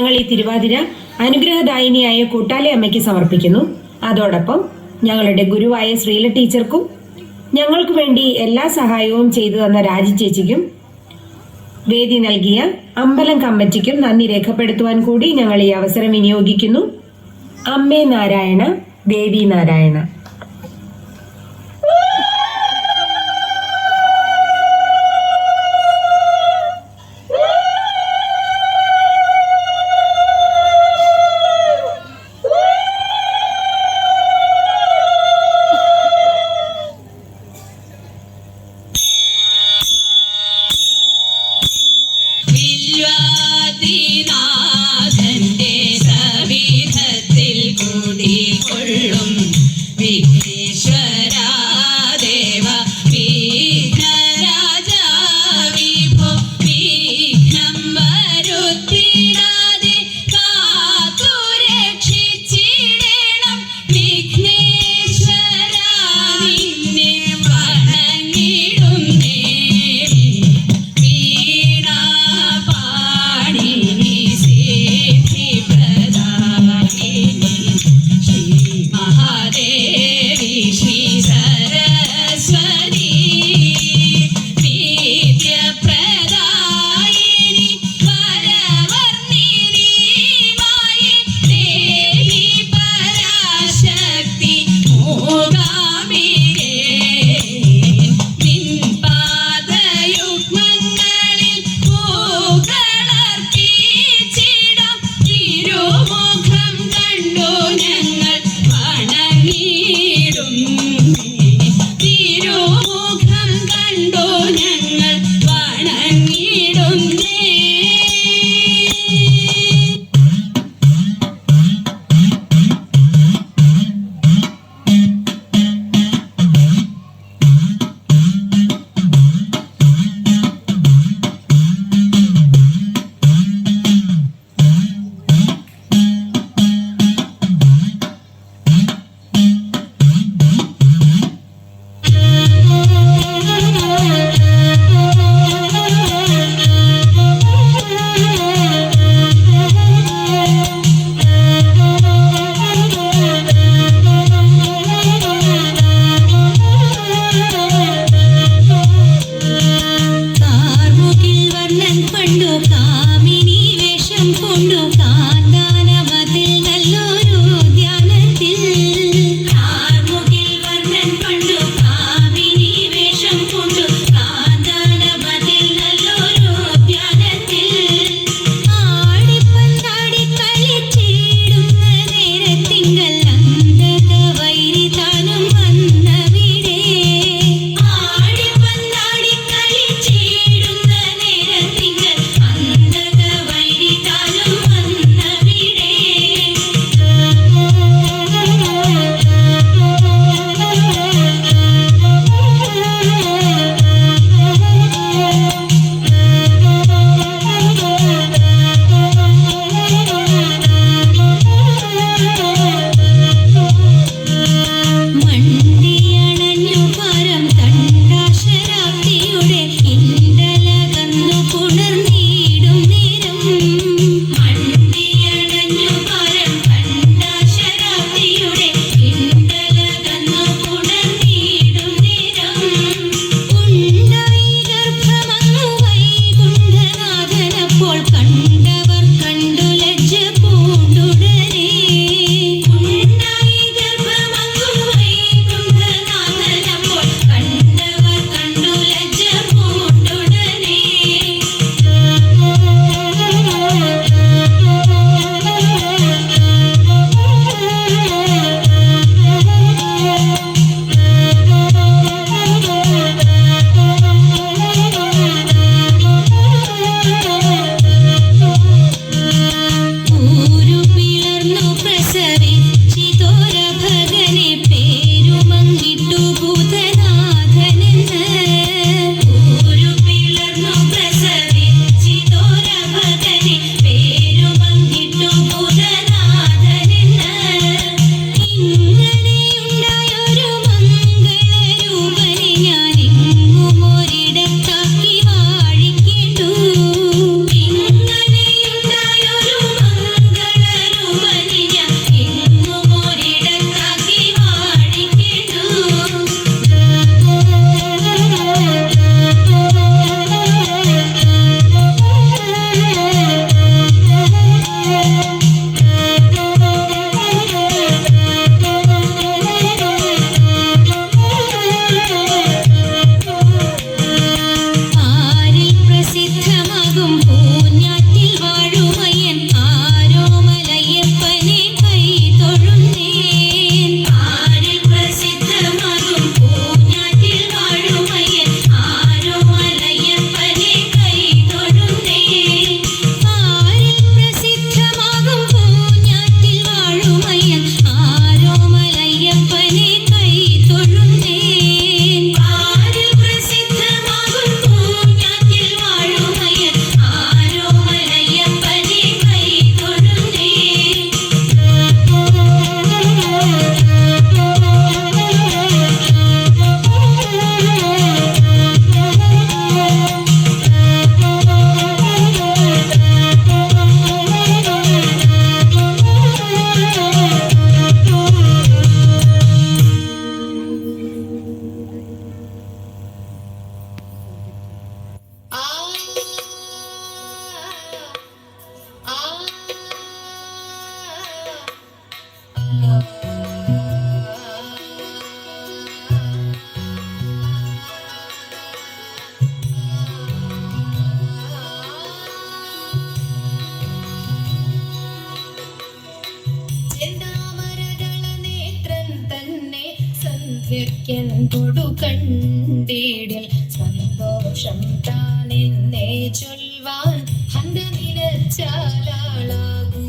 ഞങ്ങൾ ഈ തിരുവാതിര അനുഗ്രഹദായിനിയായ കൂട്ടാലി അമ്മയ്ക്ക് സമർപ്പിക്കുന്നു. അതോടൊപ്പം ഞങ്ങളുടെ ഗുരുവായ ശ്രീല ടീച്ചർക്കും ഞങ്ങൾക്ക് വേണ്ടി എല്ലാ സഹായവും ചെയ്തു തന്ന രാജി ചേച്ചിക്കും വേദി നൽകിയ അമ്പലം കമ്മിറ്റിക്കും നന്ദി രേഖപ്പെടുത്തുവാൻ കൂടി ഞങ്ങൾ ഈ അവസരം വിനിയോഗിക്കുന്നു. അമ്മേ നാരായണ, ദേവി നാരായണ. ും കൊടുക്കണ്ടിടിൽ സന്തോഷം താനെന്നേ ചൊൽവാൻ ഹന്ത നിലച്ചാലാളാകൂ.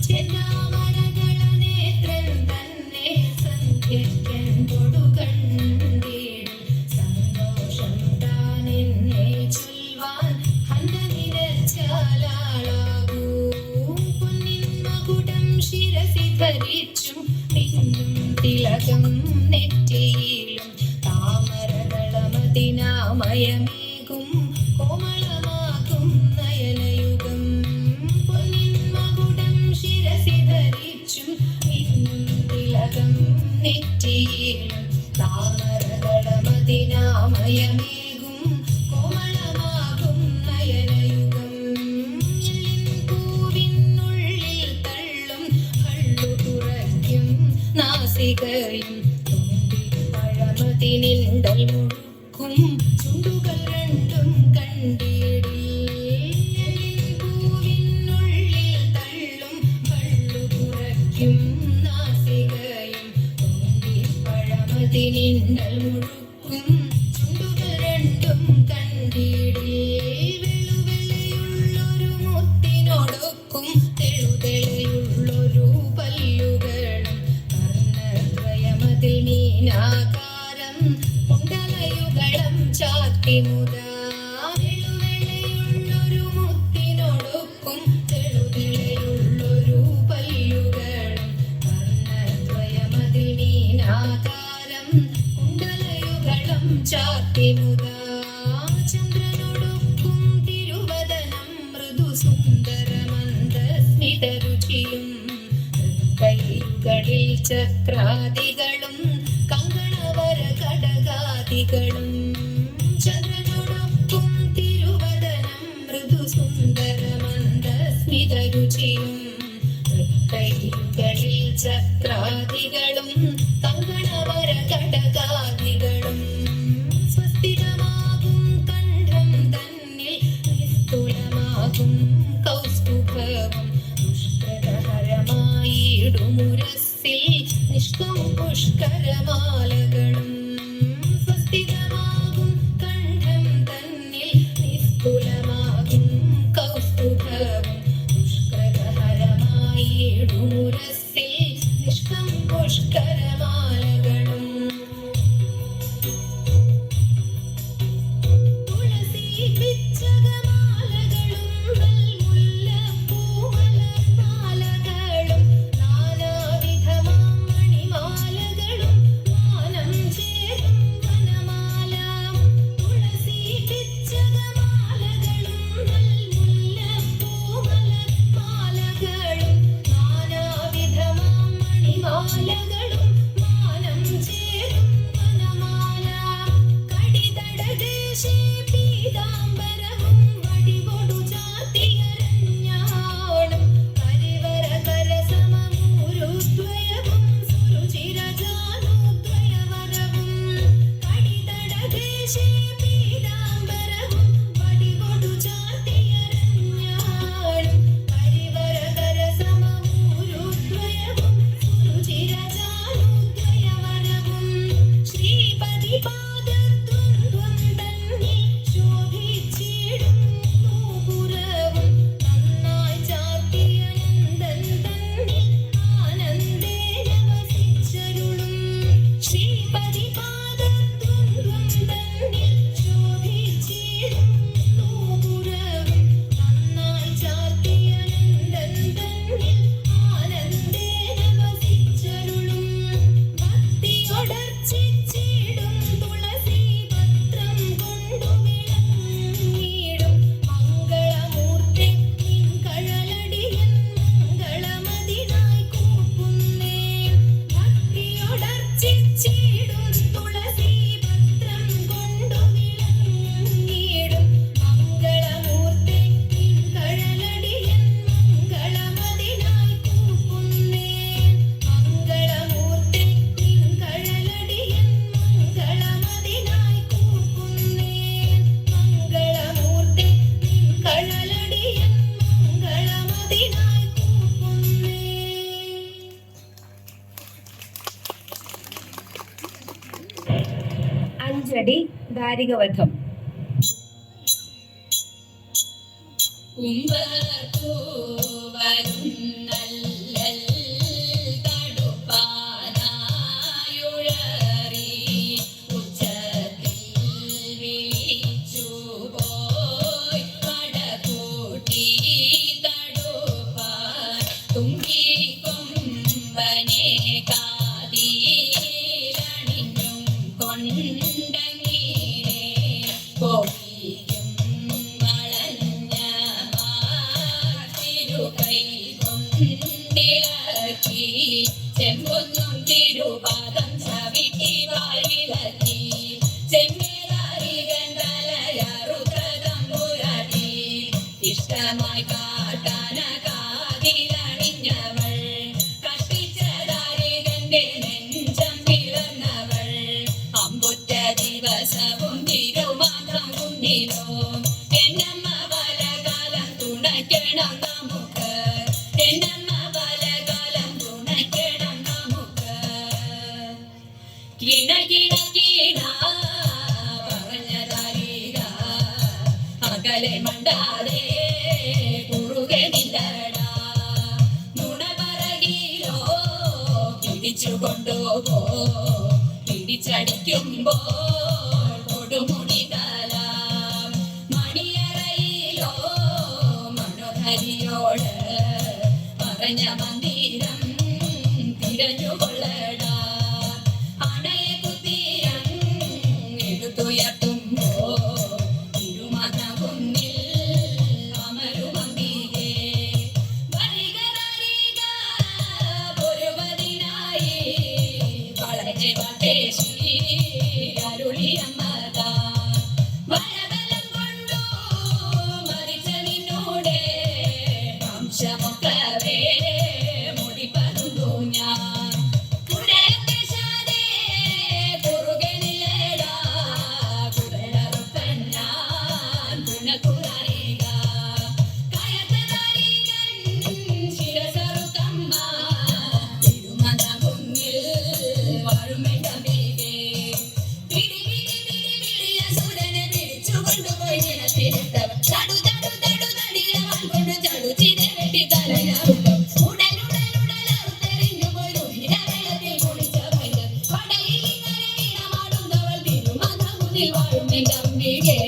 ചെന്നാമരകള നേത്രൻ തന്നെ സന്ധ്യയ്ക്കൻ കൊടുക്കണ്ടിടിൽ സന്തോഷം താനെന്നേ ചൊൽവാൻ ഹന്ത നിലച്ചാലാളാകൂ. പൊന്നിൻ മകുടം ശിരസി ധരിച്ചും മിന്നും തിലകം നെറ്റിയിലും താമരകളമതിനാമയമേകും കോമളമാകും നയനയുഗം. പൊന്നിൻ മകുടം ശിരസി ധരിച്ചും മിന്നും തിലകം നെറ്റിയിലും താമരകളമതിനാമയമേകും കോമളമാകും നയനയുഗം. പൂവിനുള്ളിൽ തള്ളും കള്ളു കുറയ്ക്കും നാസികയും പഴമതിനിണ്ടൽ മുഴുക്കും ചുണ്ടുകൾ രണ്ടും കണ്ടിടിൽ. പൂവിനുള്ളിൽ തള്ളും കള്ളു കുറയ്ക്കും നാസികയും പഴമതിനിണ്ടൽ മുഴുക്കും ചുണ്ടുകൾ രണ്ടും കണ്ടിടിൽ. വെളുവെളയുള്ളൊരു മുത്തിനോടൊക്കും തെളുതെളയുള്ളൊരു പല്ലുകളും കർണദ്വയമതിൽ മീനാകാരം കുണ്ടലയുഗളം ചാത്തിമുതാ. വെളുവെളയുള്ളൊരു മുത്തിനോടൊക്കും തെളുതെളയുള്ളൊരു പല്ലുകളും കർണദ്വയമതിൽ മീനാകാരം കുണ്ടലയുഗളം ചാത്തിമുതാ. ചന്ദ്രനോടൊക്കും തിരുവദനം മൃദു സുന്ദരമന്ദസ്മിതരുചിയും കൈകളിൽ ചക്രാദികളും കങ്കണവര കടകാദികളും. ചന്ദ്രനോടൊപ്പം തിരുവദനം മൃദു സുന്ദരമന്ദസ്മിതരുചിയും കൈകളിൽ ചക്രാദികളും കങ്കണവര കടകാദികളും. സ്വസ്തികമാകും കണ്ഠം തന്നിൽ നിസ്തുലമാകും കൗസ്തുഭവും ദുഷ്കരഹരമായിടുമുരസ്സിൽ നിഷ്കം പുഷ്കരമാലകളും. സ്വസ്തികമാകും കണ്ഠം തന്നിൽ നിസ്തുലമാകും കൗസ്തുഭവും ദുഷ്കരഹരമായിടുമുരസ്സിൽ നിഷ്കം പുഷ്കരമാലകളും. തുളസി പിച്ചകമാലകളും മുല്ലപ്പൂമലർമാലകളും നാനാവിധമാം മണിമാലകളും മാനം ചേരും വനമാല. തുളസി പിച്ചകമാലകളും മുല്ലപ്പൂമലർമാലകളും നാനാവിധമാം ready. ദാരികവധം. ചെമ്പൊന്നും തിരുപാദം ചവിട്ടി വാരിലത്തി ചെമ്മേതാരികൻ തലയറുതമ്പുരാട്ടി ഇഷ്ടമായി കാട്ടാന കാതിലണിഞ്ഞവൾ കഷ്ടിച്ചതാരികന്റെ നെഞ്ചം പിളർന്നവൾ അമ്പുറ്റ ദിവസവും തിരുമാത്രം കുന്നിലോ എന്നമ്മ പലകാലം തുണയ്ക്കണം നമുക്ക് എന്നമ്മ പലകാലം തുണയ്ക്കണം നമുക്ക് കിണ കിണ കിണ പറഞ്ഞതാരിക അകലെ മണ്ടാതെ കുറുകെ നില്ലടാ നുണ പറകിലോ പിടിച്ചു കൊണ്ടുപോ പിടിച്ചടിക്കുമ്പോൾ കൊടുമുടി തല മണിയറയിലോ മനോഹരിയോട് പറഞ്ഞ മന്ദിരം തിരഞ്ഞുകൊള്ളടാ അണയെ കുത്തിരം എടുത്തുയർത്തുമ്പോ തിരുമകുന്നിൽ അമരുമന്തികെ വരിക വരിക പൊരുവതിനായി വളരെ വട്ടേശി അരുളിയമ്മതാ വരബലം കൊണ്ടു മരിച്ച നിന്നോടെ വംശമൊക്കവേ മുടിപ്പതുണ്ടു ഞാൻ കുടലദേശാതെ കുറുകനിലേടാ കുടലറുപ്പൻ ഞാൻ തുണക്കുറിക കയത്തതാരികൻ ശിരസറുക്കമ്മ തിരുമനകുന്നിൽ വാഴുമെണ്ടമികെ പിടി പിടി പിടി പിടിയ സുരനെ പിടിച്ചു കൊണ്ടുപോയി നിലത്തിരുത്തവൻ തടു തടു തടു തടിയവൻ കൊണ്ട് ചടു ചിത വെട്ടി തലയാറും ഉടലുടലുടലറുത്തെറിഞ്ഞു പോയി വെള്ളത്തിൽ കുളിച്ച പയ്യൻ പടയിൽ ഇങ്ങനെ വീണമാടുന്നവൾ തിരുമനകുന്നിൽ വാഴുമെണ്ടമികെ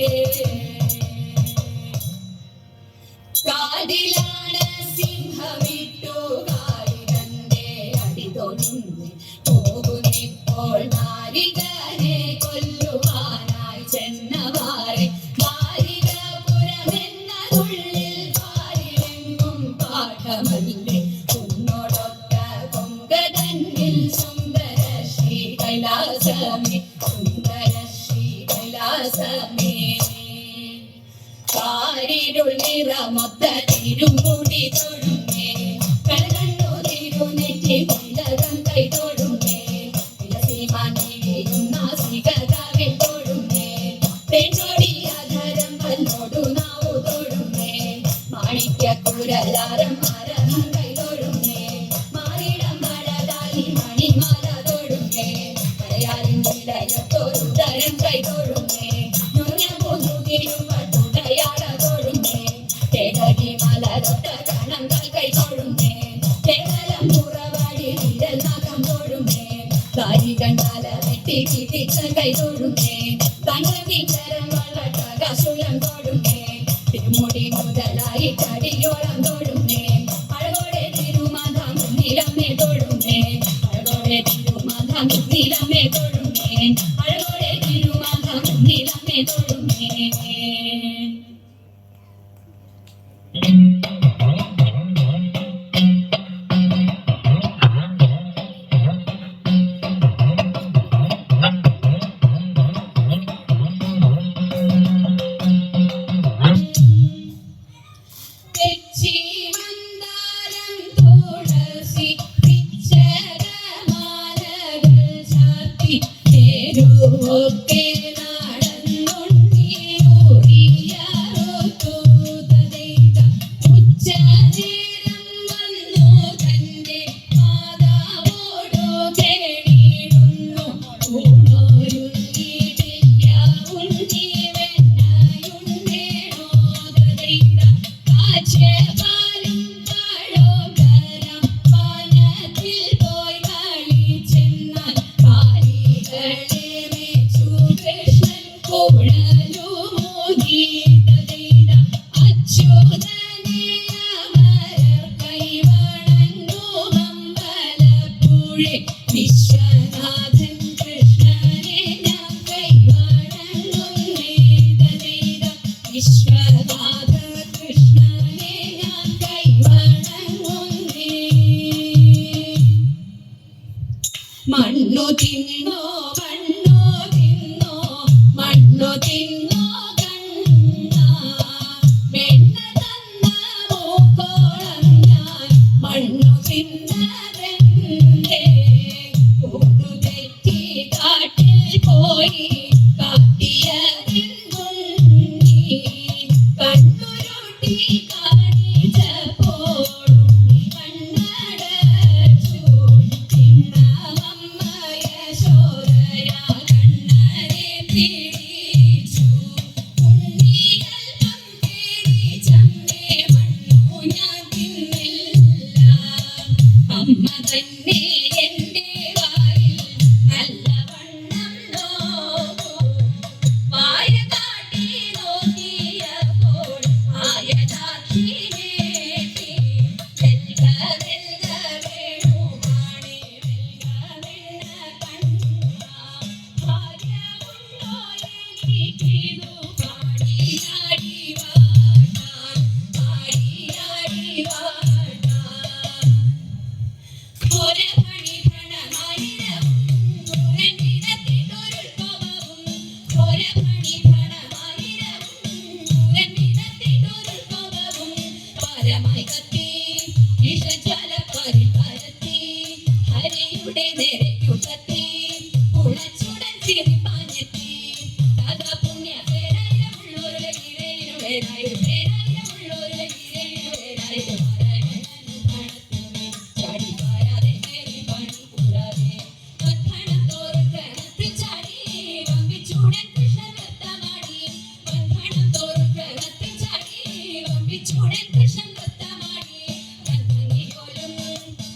കാടിലാണ് സിംഹമിട്ടു കാടികന്റെ അടിതൊഴുന്നി പോകുന്നിപ്പോൾ നാരികനെ കൊല്ലുവാനായി ചെന്നവാറെ നാരികപുരമെന്നതുള്ളിൽ പാരിലെങ്ങും പാഠമല്ലേ ഉന്നോടൊത്ത കൊങ്കതന്നിൽ സുന്ദര ശ്രീ കൈലാസമേ സുന്ദര ശ്രീ കൈലാസമേ കാരിരുൾ നിറമൊത്ത തിരുമുടി തൊഴുമേ കൽകണ്ണു തിരുനെറ്റി കൊണ്ടകം കൈ തൊഴുമേ നാസികതാവിൽ തൊഴുമേ തെച്ചൊടിയാധരം പല്ലോടു നാവു തൊഴുമേ മാണിക്യക്കുരലാരം മരഹം കൈ തൊഴുമേ മാറിടം മഴതാലി മണിമാല തൊഴുമേ മലയാളിൻ നിലയത്തൊരു തരം കൈ തൊഴുമേ ുടയാട തൊഴുമേ തേകടി മലരൊത്ത കണങ്ങൾ കൈ തൊഴുമേ കേവലം പുറവാടി വിരൽ നഖം തൊഴുമേ കാരി കണ്ടാല വെട്ടി കിട്ടിച്ച കൈ തൊഴുമേ കണ്ണകിങ്കരം വളട്ട കസുലം തൊഴുമേ തിരുമുടി മുതലായി തടിയോളം തൊഴുമേ അഴകോടെ തിരുമാധം നിലമേ തൊഴുമേ അഴകോടെ തിരുമാധം നിലമേ തൊഴുമേ അഴകോടെ തിരുമാധം നിലമേ തൊഴുമേ തെച്ചി മന്ദാരം തുളസി പിച്ചകമാലകൾ ചാത്തി തേരു തൊഴുതേ വിശ്വനാഥൻ കൃഷ്ണനെ ഞാൻ കൈവണങ്ങുന്നേ ദൈവ വിശ്വനാഥ കൃഷ്ണനെ ഞാൻ കൈവണങ്ങുന്നേ മണ്ണു തിന്നോ മണ്ണു തിന്നോ മണ്ണു തിന്നോ കണ്ണ വെണ്ണ തന്ന മൂക്കോളം ഞാൻ മണ്ണു തിന്നതെന്തേ കൂടു തെറ്റി കാട്ടിൽ പോയി കാട്ടിയതെന്തുണ്ണി കണ്ണുരുട്ടി കാണിച്ചപ്പോഴും കണ്ണടച്ചു ചിന്നമ്മ യശോദയ കണ്ണനെ പിടിച്ചു ഉണ്ണിയൽപ്പം പേടിച്ചമ്മേ മണ്ണു ഞാൻ തിന്നില്ല അമ്മ തന്നെ എന്റെ വായിൽ നല്ലവണ്ണം നോക്കും മായ കാട്ടി നോക്കിയപ്പോൾ മായ ദാക്ഷിണേറ്റി വെൽക വെൽക വേണുമാണേ വെൽക വെണ്ണ കണ്ണ ഭാര്യമുണ്ടോ എനിക്കിതു പാടിയാടി വാട്ടാൻ പാടിയാടി വാട്ടാൻ ഒരമണി ഭണമായിരവും നൂരനിടത്തിട്ടൊരുൾഭവവും ഒരമണി ഭണമായിരവും നൂരനിടത്തിട്ടൊരുൾഭവവും പരമായി കത്തി വിഷജ്വാലപ്പാരിൽ പരത്തി ഹരിയുടെ നേരയ്ക്കു കത്തി ഉളച്ചുടൻ ചിരിപ്പാഞ്ഞെത്തി സദാ പുണ്യ പേരായിരമുള്ളൊരു ഗിരയിനു വേരായിരു പേരായിരമുള്ളൊരു ഗിരയിനു വേരായിരു ചാടി പാരാതെ കയറി പണി കൂടാതെ വന്ധനത്തോറും ക്രമത്തിൽ ചാടി വമ്പിച്ചൂടൻ കൃഷ്ണൻ വൃത്തമാടി വന്ധനത്തോറും ക്രമത്തിൽ ചാടി വമ്പിച്ചൂടൻ കൃഷ്ണൻ വൃത്തമാടി കൺഭംഗിയോലും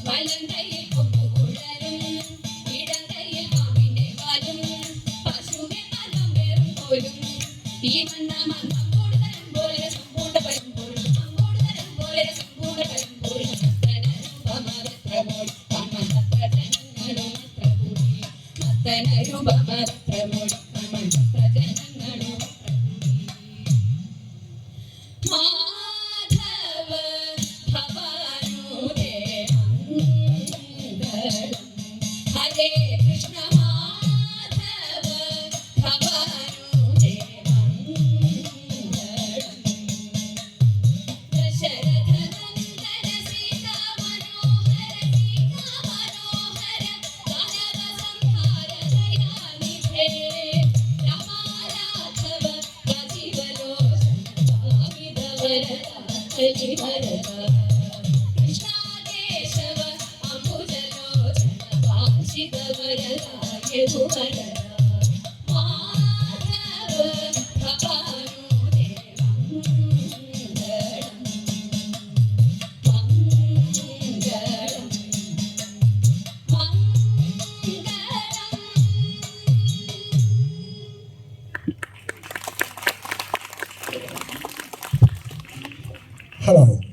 വലം കയ്യിൽ കൊമ്പുകുഴലും ഇടം കയ്യിൽ പാമ്പിന്റെ വാലും പശുവിൻ മർമ്മം വേറും പോലും ഈ മന്ന മർമ്മം കൂടുതലും പോലെ സമ്പൂർണ്ണ പരമ്പോഴും അമ്പോട് തരം പോലെ സമ്പൂർണ്ണ പരമ്പോഴും മാധവ ഭവാനുരേ മംഗളം ഹരേ കൃഷ്ണ മാധവ ഭവാനുരേ മംഗളം ദശരഥനന്ദന സീതാ മനോഹര ദാനവ സംഹാര ദയാനിധേ രാമാരാഘവ രാജീവലോചന ഭാവിതവരദ കലിവരദ കൃഷ്ണ കേശവ അംബുജലോചന വാഞ്ചിതവരദ യദുവരദ